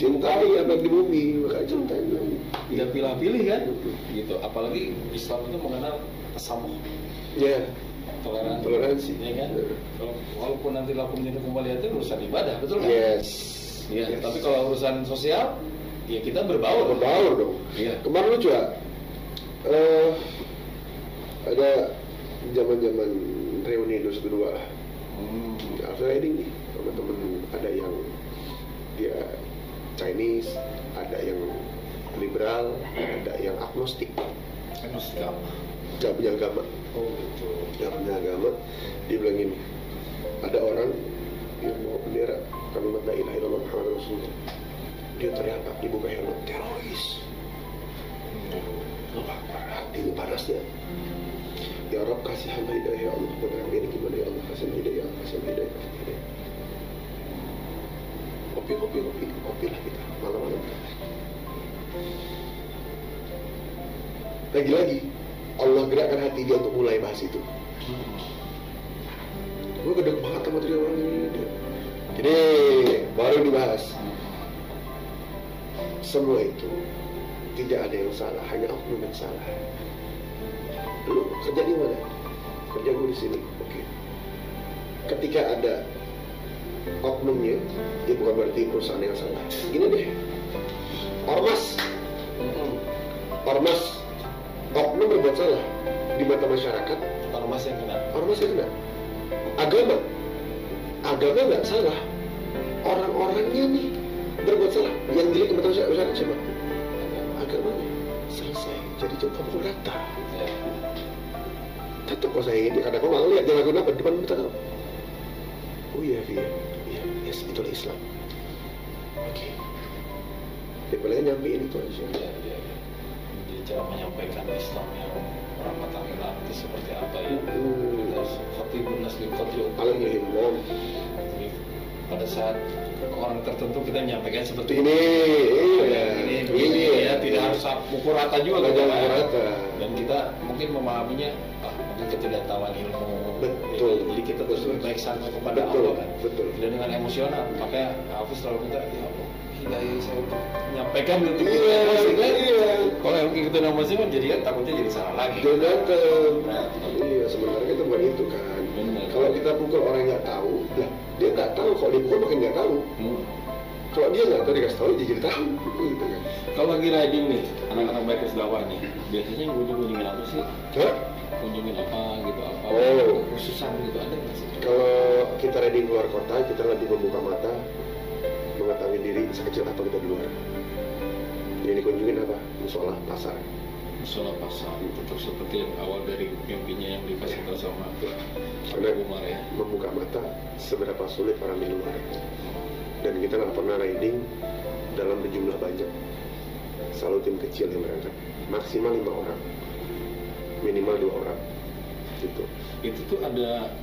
A: Cintai yang ada di bumi, maka cintai bumi.
C: Tidak pilih-pilih kan?
B: Gitu. Apalagi Islam itu mengenal tasamuh,
A: Ya, toleransi.
B: ya kan? Walaupun nanti lakum dinukum waliyatin urusan ibadah, betul kan?
A: Yes.
B: Ya,
A: Yes.
B: tapi kalau urusan sosial, ya kita berbaur.
A: Berbaur dong.
B: Iya.
A: Kemarin lucu ya, ada zaman-zaman reuni 212 lah. After riding nih, teman-teman ada yang dia Chinese, ada yang liberal, ada yang agnostik,
B: Agnostik apa?
A: nggak punya agama,
B: Oh gitu.
A: nggak punya agama. Dia bilang gini, ada orang yang mau bendera kalimat la ilaha illallah Muhammad Rasulullah, dia teriak dibuka helm, teroris. Hati ini panasnya. Ya Rabb, kasih hamba hidayah, ya Allah. Benar ini gimana ya Allah, kasih hidayah, kasih hidayah, kasih hidayah. Kopi lah kita malam-malam. Lagi-lagi Allah gerakkan hati dia untuk mulai bahas itu. Gue gedek banget sama tadi orang ini. Jadi baru dibahas. Semua itu tidak ada yang salah, hanya oknum yang salah. Lu kerja di mana? Kerja gue di sini. Oke. Ketika ada oknumnya, ya bukan berarti perusahaan yang salah. Gini deh, ormas, oknum berbuat salah di mata masyarakat.
B: Ormas yang kena.
A: Ormas yang kena. Agama nggak salah. Orang-orangnya nih berbuat salah. Yang jelek di mata masyarakat siapa? Agamanya. Selesai. Jadi coba kamu rata.
B: Ya.
A: Tetap kok saya ini, kadang kau malah lihat dia lakukan apa di depan mata kamu. Oh iya, Via. Iya, yes, itulah Islam. Oke. Ya paling nyampein itu aja.
B: Ya, ya. Jadi cara menyampaikan Islam yang rahmatan lil alamin itu seperti apa ya? Kita khatibun nas bil qadri.
A: Alhamdulillah.
B: Jadi pada saat orang tertentu kita menyampaikan seperti
A: Ini,
B: ya, ini ya, tidak harus pukul rata juga
A: Nggak
B: gitu
A: jangan
B: kan.
A: pukul rata.
B: Dan kita mungkin memahaminya mungkin ketidaktahuan ilmu.
A: Betul.
B: Jadi kita terus
A: Betul.
B: baik sangka kepada
A: Betul.
B: Allah kan.
A: Betul.
B: Dan dengan emosional, makanya Hafiz selalu minta ya Allah,
C: hidayah saya untuk menyampaikan untuk kita
A: Iya,
C: maksudnya.
A: iya.
C: Kalau yang kita emosi kan jadi kan takutnya jadi salah lagi.
A: Dia datang.
C: Nah,
A: Iya, sebenarnya itu bukan itu kan.
C: Benar.
A: Kalau kita pukul orang yang nggak tahu, lah dia nggak tahu. Kalau dipukul makin nggak tahu. Kalau dia nggak tahu dikasih tahu, dia jadi tahu. Gitu kan.
C: Kalau lagi riding nih, anak-anak bikers dakwah nih, biasanya kunjungin apa sih?
A: Hah?
C: Kunjungin apa gitu, apa
A: Oh.
C: khususan gitu ada nggak sih?
A: Kalau kita riding keluar kota, kita lebih membuka mata, mengetahui diri sekecil apa kita di luar. Yang dikunjungin apa? Musola, pasar.
C: Musola pasar, tetap seperti yang awal dari mimpinya yang dikasih tahu sama
A: Karena
C: Umar ya.
A: membuka mata seberapa sulit orang di luar. Dan kita nggak pernah riding dalam berjumlah banyak. Selalu tim kecil yang berangkat. Maksimal 5 orang, minimal 2 orang. Gitu.
C: Itu tuh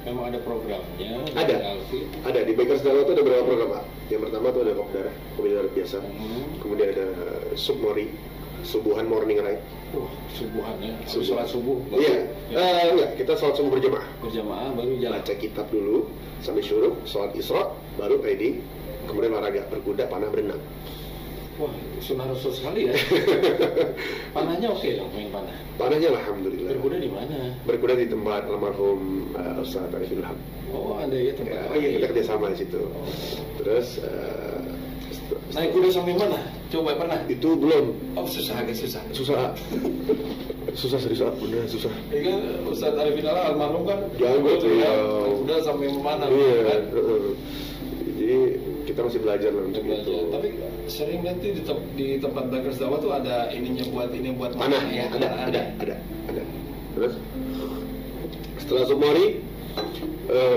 C: memang ada programnya.
A: Ada.
C: dari Alfi.
A: Ada di Bikers Dakwah itu ada beberapa program, Pak. Yang pertama itu ada kopdar, kopi darat biasa. Kemudian ada submori, subuhan morning ride.
C: Subuhan ya.
A: Subuh.
C: Sholat subuh. baru-
A: Iya,
C: ya,
A: enggak, kita sholat subuh berjamaah.
C: berjamaah baru jalan.
A: Baca kitab dulu sampai syuruk, sholat isra, baru riding, kemudian olahraga, berkuda, panah, berenang.
C: Wah, sunnah Rasul sekali ya. Panahnya oke dong, main panah.
A: Panahnya alhamdulillah.
C: Berkuda di mana?
A: Berkuda di tempat almarhum Ustaz Arif Ilham.
C: Oh, ada ya tempat.
A: Ya,
C: Oh, iya,
A: kita
C: iya.
A: kerjasama di situ. Terus
C: Naik kuda sampai mana? Coba pernah?
A: itu belum
C: Oh, susah, agak susah.
A: susah. Susah serius, bener susah.
C: Ini kan Ustaz Arifin Allah almarhum kan
A: Janggut,
C: ya,
A: iya.
C: naik kuda sampai mana
A: Iya.
C: kan?
A: Jadi kita masih belajar lah untuk
C: Belajar.
A: itu.
C: Tapi sering nanti di tempat Bikers Dakwah tuh ada ininya buat
A: Panah
C: ya,
A: ada. Terus setelah submori,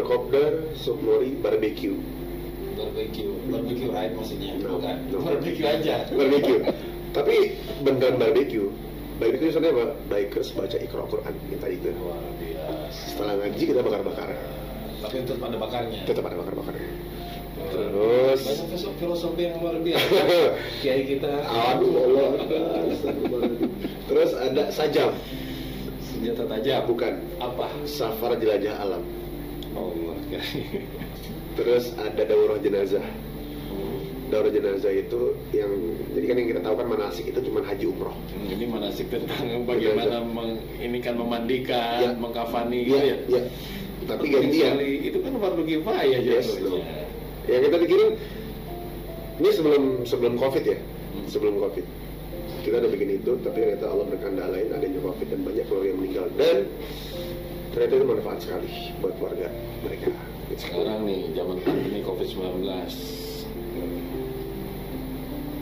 A: kopdar, submori, barbecue.
C: barbecue ride maksudnya,
A: No,
C: bukan?
A: no.
C: Barbecue aja.
A: Barbecue. Tapi beneran barbecue. Barbecue sebenarnya apa? Bikers baca Iqra Quran kita itu.
C: Luar biasa.
A: Setelah ngaji kita bakar-bakar.
C: Tapi tetap ada bakarnya.
A: Tetap ada bakar-bakarnya. Terus
C: Banyak filosofi yang luar biasa. Kiai kita.
A: aduh Allah. Terus ada sajam.
C: Senjata tajam.
A: Bukan.
C: Apa?
A: Safar jelajah alam.
C: Allah.
A: Terus ada daurah jenazah. Daurah jenazah itu yang jadi kan yang kita tahu kan manasik itu cuma haji umroh.
C: Ini manasik tentang bagaimana ini kan memandikan,
A: Ya.
C: mengkafani gitu ya.
A: Iya. Tapi
C: Penting
A: gantian.
C: sekali. Itu kan fardu kifayah
A: Yes,
C: jatuhnya.
A: Yang kita pikirin ini sebelum COVID ya, sebelum COVID kita udah bikin itu, tapi ternyata Allah berkehendak lain, adanya COVID dan banyak keluarga yang meninggal dan ternyata itu manfaat sekali buat keluarga mereka.
C: Sekarang nih zaman pandemi COVID-19,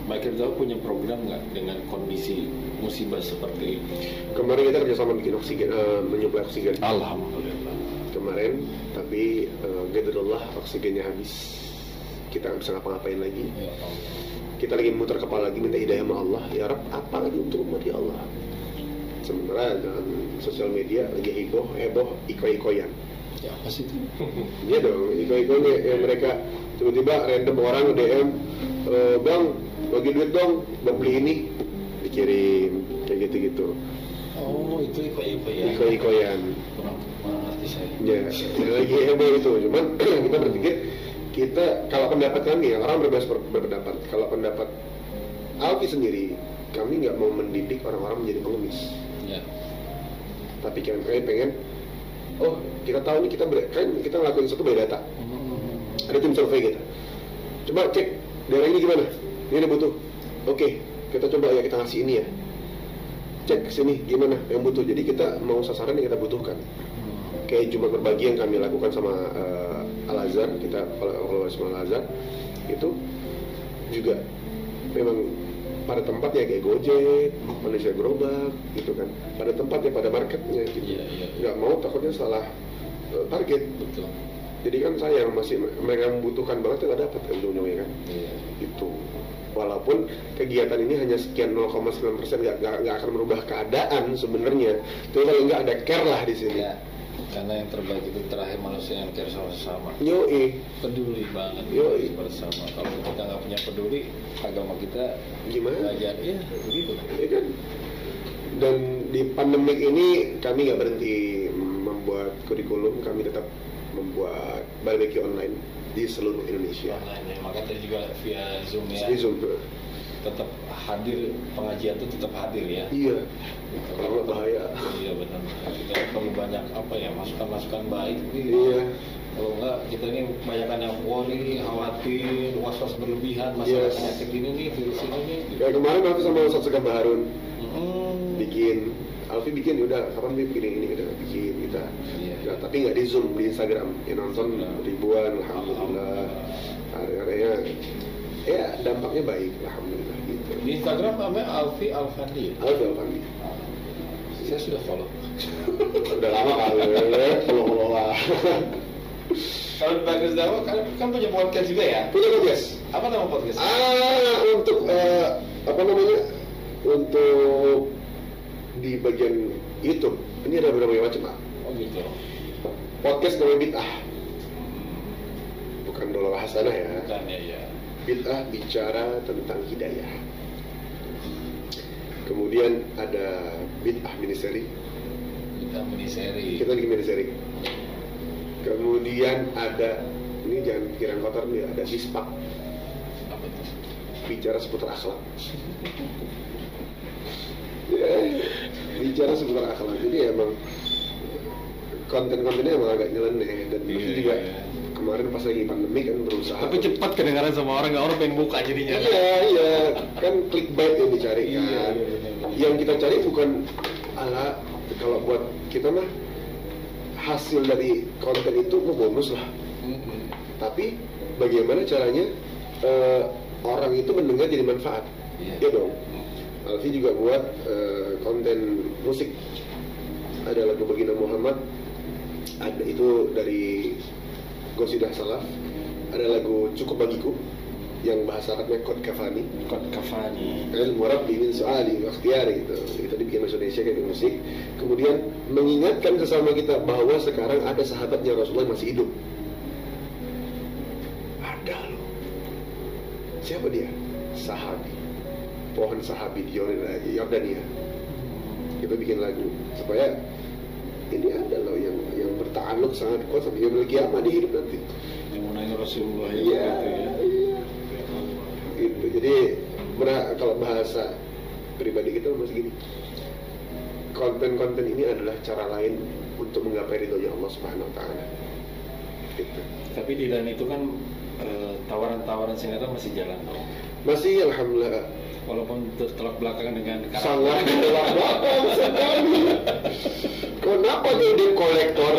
C: Bikers Dakwah punya program nggak dengan kondisi musibah seperti ini?
A: Kemarin kita kerjasama bikin oksigen, menyuplai oksigen.
C: Alhamdulillah.
A: Kemarin, tapi gadarullah oksigennya habis. Kita nggak bisa ngapa-ngapain lagi.
C: Ya Allah.
A: Kita lagi muter kepala lagi minta hidayah sama Allah. Ya Rabb, apa lagi untuk umat ya Allah? Sementara dalam sosial media lagi heboh, iko-ikoyan.
C: Ya apa sih itu?
A: Iya dong, iko-ikonya yang mereka tiba-tiba random orang DM, bang bagi duit dong buat beli ini, dikirim kayak gitu-gitu.
C: Oh itu ya.
A: Iko-ikoyan.
C: Kurang ngerti saya.
A: Ya, yang lagi heboh itu. Cuman kita berpikir kita kalau pendapat kami ya orang berpendapat. Kalau pendapat Alfi sendiri, kami nggak mau mendidik orang-orang menjadi pengemis.
C: Ya.
A: Tapi kami pengen, oh kita tahu nih kan kita ngelakuin satu by data. Ada tim survei kita. Coba cek daerah ini gimana? Ini ada butuh. Oke, kita coba ya kita ngasih ini ya. Cek sini gimana yang butuh. Jadi kita mau sasaran yang kita butuhkan. Kayak Jumat berbagi yang kami lakukan sama Al-Azhar, kita kalau sama Al-Azhar itu juga memang pada tempatnya kayak Gojek, Malaysia Gerobak gitu kan. Pada tempatnya, pada marketnya gitu.
C: Iya.
A: Nggak mau takutnya salah target.
C: Betul.
A: Jadi kan sayang masih mereka membutuhkan banget nggak dapat kan ujung-ujungnya kan.
C: Iya.
A: Itu. Walaupun kegiatan ini hanya sekian 0,9% nggak akan merubah keadaan sebenarnya. Tapi kalau nggak ada care lah di sini.
C: Ya. Karena yang terbaik itu terakhir manusia yang care sama-sama.
A: Yoi.
C: Peduli banget
A: Yoi.
C: bersama. Kalau kita nggak punya peduli, agama kita
A: Gimana?
C: belajar ya begitu.
A: Ya kan? Dan di pandemik ini kami nggak berhenti membuat kurikulum, kami tetap membuat barbecue online di seluruh Indonesia.
B: Online ya, maka tadi juga via Zoom ya.
A: Di Zoom.
B: Tetap hadir, pengajian itu tetap hadir ya.
A: Iya.
B: Gitu.
A: Kalau nggak bahaya.
B: Iya benar. Kita perlu banyak apa ya, masukan-masukan baik.
A: Iya.
B: Kalau enggak, kita ini kebanyakan yang worry, khawatir, was-was berlebihan masalah
A: Yes.
B: penyakit ini nih, virus ini nih.
A: Kayak kemarin aku sama Ustaz Sekam Baharun
B: Bikin.
A: Alfi bikin, udah kapan bikin ini kita bikin kita.
B: Iya.
A: Ya, tapi nggak di Zoom, di Instagram. Yang nonton ribuan, alhamdulillah. Area-area ya dampaknya baik, alhamdulillah gitu.
B: Di Instagram namanya Alfi Alfandi.
A: Alfi Alfandi.
B: Saya sudah follow.
A: Udah lama kali, kalau lah.
B: Kalau di Bagus Dakwah kan punya podcast juga ya?
A: Punya podcast.
B: Apa nama podcast?
A: Untuk apa namanya? Untuk di bagian YouTube ini ada berbagai macam, Pak.
B: Oh gitu.
A: Podcast namanya Bid'ah. Bukan Dolor Hasanah ya.
B: Bukan ya.
A: Bid'ah bicara tentang hidayah. Kemudian ada Bid'ah miniseri.
B: Kita miniseri.
A: Kita lagi miniseri. Kemudian ada, ini jangan pikiran kotor nih, ada Bispak.
B: Apa itu?
A: Bicara seputar akhlak. Ya, bicara seputar akhlak. Jadi emang konten-kontennya emang agak nyeleneh dan
B: Iya,
A: Alfi juga
B: iya.
A: kemarin pas lagi pandemi kan berusaha.
C: Tapi cepat kedengaran sama orang, nggak orang pengen buka jadinya.
A: Iya, kan clickbait yang dicari kan.
B: Iya, benar.
A: Yang kita cari bukan ala, kalau buat kita mah hasil dari konten itu mau bonus lah. Tapi bagaimana caranya orang itu mendengar jadi manfaat?
B: Iya.
A: Iya dong. Alfi juga buat konten musik. Ada lagu Baginda Muhammad, ada itu dari Qasidah Salaf. Ada lagu Cukup Bagiku yang bahasa Arabnya Qad Kafani.
B: Qad Kafani.
A: Ilmu Rabbi min su'ali wa ikhtiyari gitu. Itu dibikin bahasa Indonesia kayak musik. Kemudian mengingatkan sesama kita bahwa sekarang ada sahabatnya Rasulullah yang masih hidup. Ada loh. Siapa dia? Sahabi. Pohon sahabi di Yordania. Kita bikin lagu supaya ini ada loh yang bertakluk sangat kuat sampai yaumil kiamah di hidup nanti.
B: Yang menanya Rasulullah
A: Iya,
B: gitu ya.
A: iya. Gitu. Jadi kalau bahasa pribadi kita masih gini. Konten-konten ini adalah cara lain untuk menggapai ridhonya Allah Subhanahu wa taala. Gitu.
B: Tapi di dalam itu kan tawaran-tawaran sinetron masih jalan dong.
A: Masih alhamdulillah
B: Walaupun tertolak belakangan dengan
A: sangat bertolak belakang sekali. Kenapa jadi kolektor?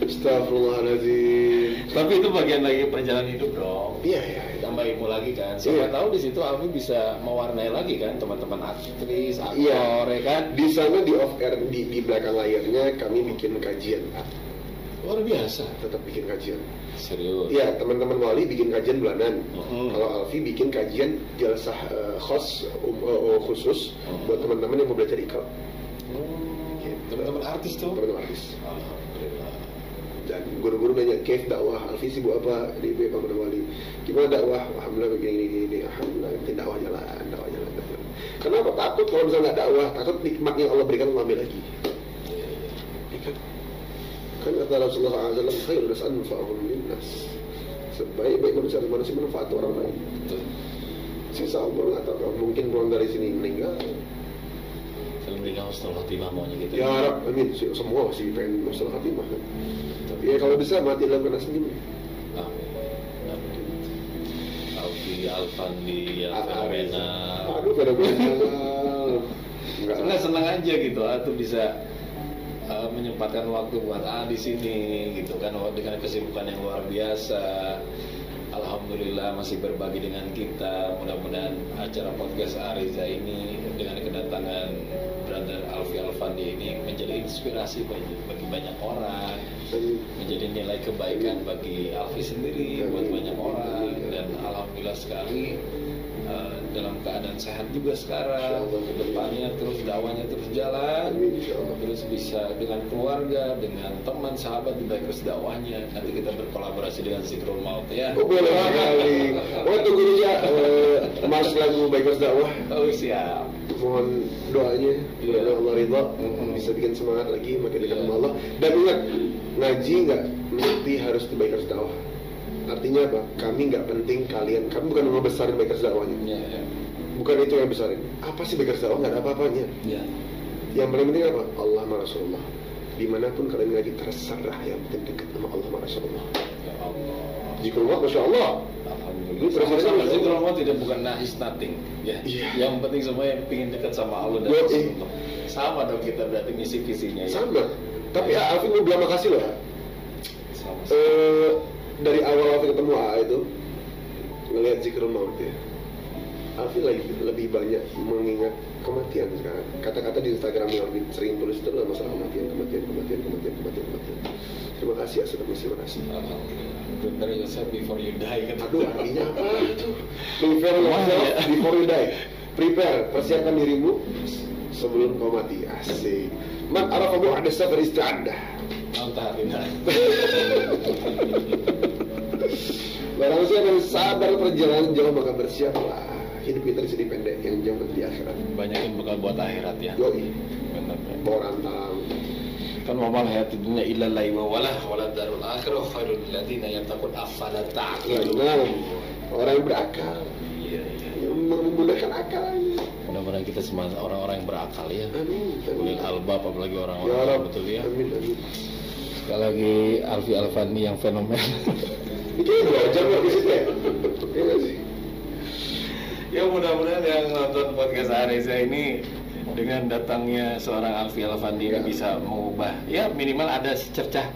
A: Astagfirullahaladzim.
B: Tapi itu bagian lagi perjalanan hidup dong.
A: Iya, iya.
B: Tambah ilmu lagi kan. Siapa
A: Iya.
B: tahu di situ Alfi bisa mewarnai lagi kan teman-teman aktris, aktor,
A: Iya.
B: ya kan.
A: Di sana di off air di belakang layarnya kami bikin kajian, Pak.
B: Luar biasa.
A: Tetap bikin kajian.
B: Serius.
A: Iya, teman-teman wali bikin kajian bulanan. Kalau Alfi bikin kajian jalsah khusus buat teman-teman yang mau belajar ikal.
B: Teman-teman artis tuh.
A: Teman-teman artis.
B: Alhamdulillah.
A: Dan guru-guru nanya, "Keif dakwah? Alfi sibuk apa di BP Pak Wali? Gimana dakwah? Alhamdulillah begini. Alhamdulillah, penting dakwah jalan. Kenapa takut kalau misalnya nggak dakwah? Takut nikmat yang Allah berikan Allah ambil lagi. Kan kata Rasulullah SAW, khairun nas anfa'uhum linnas. Sebaik-baik manusia adalah manusia manfaat orang lain.
B: Betul.
A: Sisa umur nggak tahu, mungkin pulang dari sini meninggal.
B: Film Ringan Husnul Khotimah maunya gitu.
A: Ya harap, amin. Semua masih pengen husnul khatimah. Ya kalau bisa mati dalam kena senyum.
B: Amin. Alfi Alfandi yang fenomenal.
A: Aduh, fenomenal.
B: Enggak senang aja gitu, tuh bisa menyempatkan waktu buat di sini gitu kan, dengan kesibukan yang luar biasa. Alhamdulillah masih berbagi dengan kita. Mudah-mudahan acara podcast Ariza ini dengan kedatangan Brother Alfi Alfandi ini menjadi inspirasi bagi banyak orang, menjadi nilai kebaikan bagi Alfi sendiri buat banyak orang. Dan alhamdulillah sekali dalam keadaan sehat juga sekarang. Kedepannya terus dakwahnya terus jalan, terus bisa dengan keluarga, dengan teman sahabat di Bikers dakwahnya. Nanti kita berkolaborasi dengan Zikrul Maut ya.
A: Oh, boleh sekali. Oh, tunggu ya, Mas lagu Bikers dakwah.
B: Oh siap.
A: Mohon doanya,
B: Iya.
A: Allah ridha, bisa bikin semangat lagi, makin dekat sama Allah. Dan ingat, ngaji nggak mesti harus di Bikers dakwah. Artinya apa? Kami nggak penting kalian bukan ngebesarin Bakers dakwahnya.
C: Ya.
A: Bukan itu yang besarin. Apa sih Bakers dakwah? Nggak ada apa-apanya.
C: Ya.
A: Yang paling penting apa? Allah sama Rasulullah. Dimanapun kalian lagi terserah, yang penting dekat sama Allah sama Rasulullah.
C: Ya Allah.
A: Zikrullah, Masya Allah.
C: Alhamdulillah. Sama-sama zikrullah tidak bukan is nothing. Ya.
A: Iya.
C: Yang penting semua yang ingin dekat sama Allah dan Rasulullah. Sama dong kita berarti misi visinya. Ya.
A: Sama. Tapi Alfi mau bilang makasih loh.
C: Sama.
A: Dari awal Alfi ketemu AA itu ngelihat zikrul maut ya. Alfi lebih banyak mengingat kematian sekarang. Kata-kata di Instagram yang Alfi sering tulis itu adalah masalah kematian. Terima kasih ya, sudah terima kasih.
C: Alhamdulillah. Prepare yourself before you die kan.
A: Aduh, artinya apa itu? Prepare yourself before you die. Prepare, persiapkan dirimu sebelum kau mati. Asik. Man arafa bu'da safar ista'addah.
C: Alhamdulillah.
A: Barang siapa yang sadar perjalanan jauh maka bersiaplah. Hidup kita di sini pendek, yang jauh di akhirat.
C: Banyakin bekal buat akhirat ya.
A: Yoi,
C: Benar.
A: bawa rantang.
C: Kan wamal hayatid dunya illa laiwa wala darul akhirah khairul lil ladzina yattaqun afala ta'qilun.
A: Nah, orang yang berakal,
C: Iya.
A: yang menggunakan akalnya.
C: Mudah-mudahan kita semua orang-orang yang berakal ya.
A: Amin.
C: Ulil albab apalagi
A: Ya
C: orang-orang
A: Rabb.
C: betul ya.
A: Amin.
C: Sekali lagi Alfi Alfani yang fenomen.
A: Ini 2 jam lagi sih ya. Iya nggak sih?
C: Ya mudah-mudahan yang nonton podcast Areza ini dengan datangnya seorang Alfi Alfandi ini bisa mengubah, ya minimal ada secercah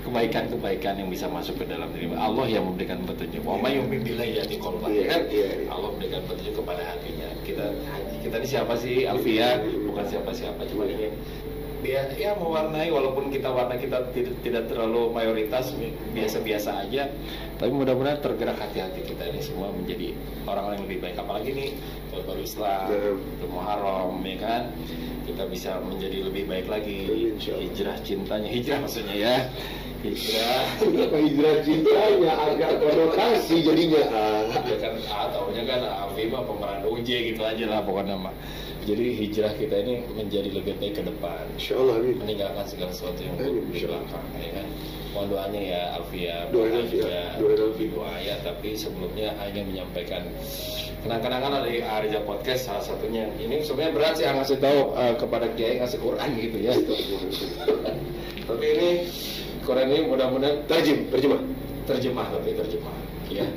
C: kebaikan-kebaikan yang bisa masuk ke dalam diri. Allah yang memberikan petunjuk. Wa may yu'min billahi yahdi qalbah.
A: Iya,
C: Kan
A: iya.
C: Allah memberikan petunjuk kepada hatinya. Kita ini siapa sih Alfi ya? Bukan siapa-siapa, cuma ingin dia ya mewarnai, walaupun warna kita tidak terlalu mayoritas, biasa-biasa aja, tapi mudah-mudahan tergerak hati-hati kita ini semua menjadi orang-orang yang lebih baik. Apalagi nih baru Islam, Muharram, ya kan, kita bisa menjadi lebih baik lagi. Hijrah cintanya, hijrah maksudnya ya, hijrah.
A: Kenapa hijrah cintanya agak konotasi jadinya?
C: Ya kan, taunya kan Alfi mah pemeran UJ gitu aja lah pokoknya mah. Jadi hijrah kita ini menjadi lebih baik ke depan.
A: Insyaallah, amin.
C: Meninggalkan segala sesuatu yang buruk di belakang, ya kan. Mohon doanya ya Alfi ya.
A: Doain Alfi ya. Doain Alfi.
C: Doa ya, tapi sebelumnya hanya menyampaikan kenang-kenangan dari Areza Podcast, salah satunya. Ini sebenarnya berat sih ngasih tahu kepada Kiai ngasih Quran gitu ya. Tapi ini Quran ini mudah-mudahan terjemah ya.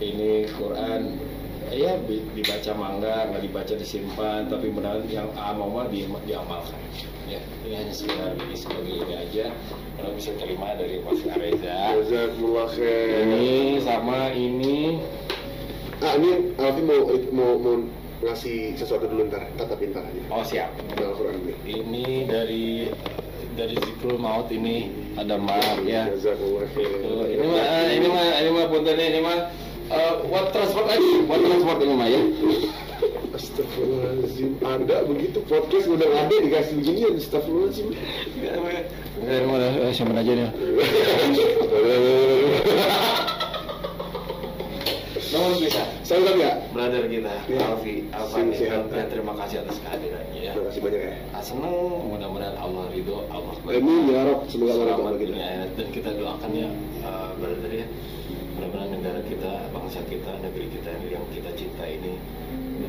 C: Ini Quran ya dibaca mangga, nggak dibaca disimpan, tapi mudah-mudahan yang amal diamalkan. Ya, ini hanya sekedar ini sebagai ini aja. Kalau bisa terima dari Mas Areza.
A: Jazakumullah khair.
C: Ini sama ini.
A: Ini Alfi mau ngasih sesuatu dulu ntar pintar aja.
C: Oh siap.
A: Al-Quran ini.
C: Ini dari Zikrul Maut ini ada maaf ya.
A: Jazakumullah khair.
C: Ini mah punten ini mah buat transport ini mah ya.
A: Astagfirullahaladzim. Ada begitu podcast udah ada dikasih beginian. Astagfirullahaladzim.
C: Ini mah siapa aja nih. Nomor bisa.
A: Salam ya.
C: Brother kita,
A: Ya.
C: Alfi Alfani.
A: Sehat.
C: Terima kasih atas kehadirannya ya.
A: Terima kasih banyak ya.
C: Senang, mudah-mudahan Allah ridho, Allah
A: Amin ya Rabb. Semoga Allah
C: selamat
A: bagi
C: dunia akhirat. Dan kita doakan ya, brother ya, mudah-mudahan negara kita, bangsa kita, negeri kita yang kita cinta ini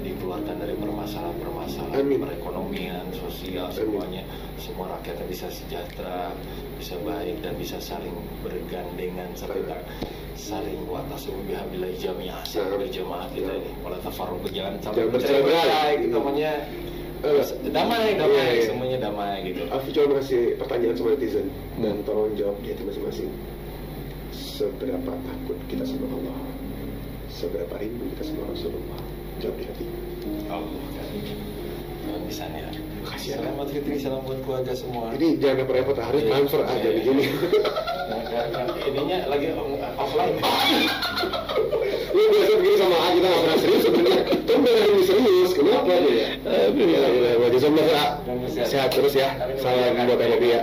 C: dikeluarkan dari permasalahan-permasalahan
A: Amin.
C: perekonomian, sosial, semuanya, semua rakyatnya bisa sejahtera, bisa baik dan bisa saling bergandengan serta saling watasimu bihablillahi jami'ah, saling berjamaah kita ini. Wala tafarruqu, jangan sampai bercerai-berai gitu, namanya damai, semuanya damai gitu.
A: Alfi coba kasih pertanyaan sama netizen dan tolong jawab di hati masing-masing. Seberapa takut kita sama Allah? Seberapa rindu kita sama Rasulullah? Jawab di hati.
C: Allah kan di sana ya.
A: Makasih ya.
C: Selamat Fitri, salam buat keluarga semua.
A: Ini jangan repot, harus transfer aja begini.
C: Ininya lagi offline.
A: Lu biasa begini sama A, kita nggak pernah serius sebenarnya. Kan benar ini serius, kenapa dia? Alhamdulillah, sehat terus ya. Salam buat kopi ya.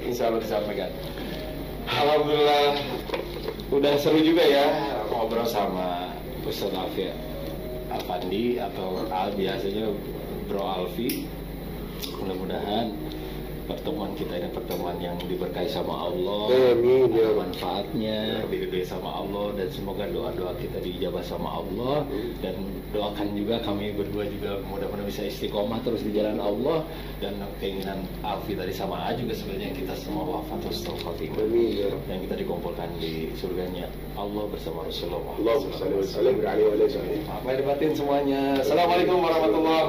C: Insya Allah disampaikan. Alhamdulillah, udah seru juga ya ngobrol sama Ustaz Alfi Alfandi atau Al biasanya Bro Alfi. Mudah-mudahan pertemuan kita ini pertemuan yang diberkahi sama Allah,
A: Amin, ya Allah.
C: manfaatnya diridhoi sama Allah, dan semoga doa-doa kita diijabah sama Allah. Dan doakan juga kami berdua juga mudah-mudahan bisa istiqomah terus di jalan Allah, dan keinginan Alfi tadi sama A juga sebenarnya kita semua wafatus khotimah,
A: Amin, ya Rabb.
C: dan kita dikumpulkan di surganya Allah bersama Rasulullah.
A: Allahumma salli wa sallim alaihi wa alihi.
C: Lahir batin semuanya. Assalamualaikum warahmatullahi